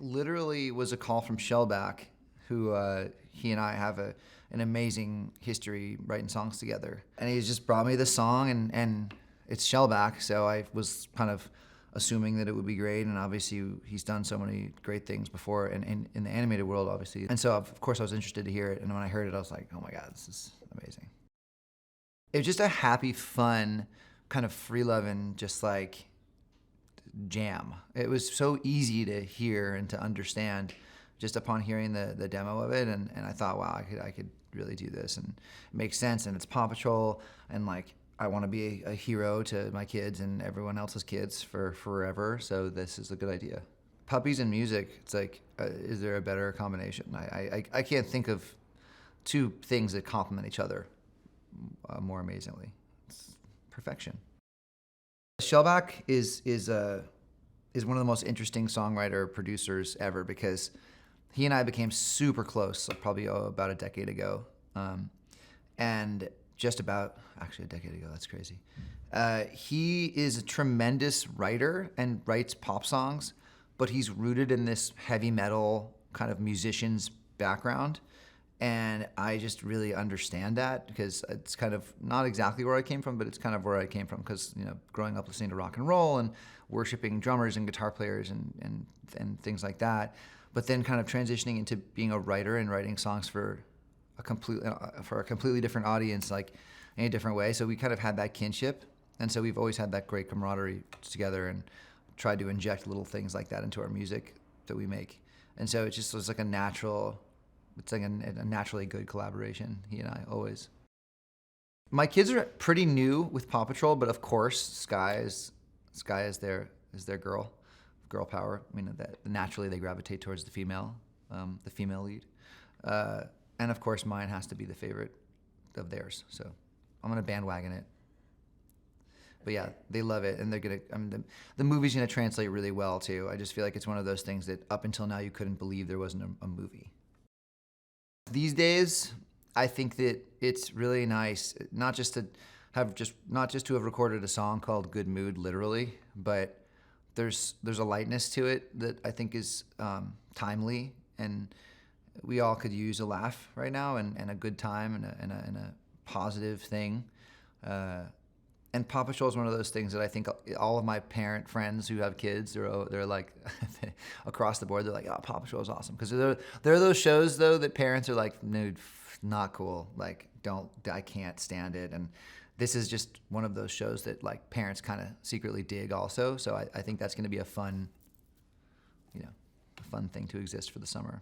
literally was a call from Shellback, who he and I have an amazing history writing songs together. And he just brought me this song, and it's Shellback, so I was kind of assuming that it would be great, and obviously he's done so many great things before in the animated world, obviously. And so of course I was interested to hear it, and when I heard it I was like, oh my God, this is amazing. It was just a happy, fun, kind of free-loving, just like jam. It was so easy to hear and to understand just upon hearing the demo of it, and I thought, wow, I could really do this, and it makes sense, and it's Paw Patrol, and like I want to be a hero to my kids and everyone else's kids for forever, so this is a good idea. Puppies and music, it's like, is there a better combination? I can't think of two things that complement each other more amazingly. It's perfection. Shellback is one of the most interesting songwriter producers ever, because he and I became super close probably about a decade ago, and just about, actually a decade ago, that's crazy. He is a tremendous writer and writes pop songs, but he's rooted in this heavy metal kind of musician's background. And I just really understand that, because it's kind of not exactly where I came from, but it's kind of where I came from, because, you know, growing up listening to rock and roll and worshiping drummers and guitar players and things like that, but then kind of transitioning into being a writer and writing songs for a completely different audience, like in a different way. So we kind of had that kinship, and so we've always had that great camaraderie together, and tried to inject little things like that into our music that we make. And so it just was like a natural. It's like a naturally good collaboration, he and I, always. My kids are pretty new with Paw Patrol, but of course, Sky is their girl power. I mean, that naturally they gravitate towards the female lead. And of course, mine has to be the favorite of theirs. So I'm gonna bandwagon it. But yeah, they love it, and they're gonna. I mean, the movie's gonna translate really well too. I just feel like it's one of those things that up until now you couldn't believe there wasn't a movie. These days, I think that it's really nice not just to have recorded a song called "Good Mood," literally, but there's a lightness to it that I think is timely, and we all could use a laugh right now, and a good time, and a positive thing. And Paw Patrol is one of those things that I think all of my parent friends who have kids, they're like, across the board, they're like, oh, Paw Patrol is awesome. Because there are those shows, though, that parents are like, dude, not cool. Like, I can't stand it. And this is just one of those shows that like parents kind of secretly dig also. So I think that's going to be a fun thing to exist for the summer.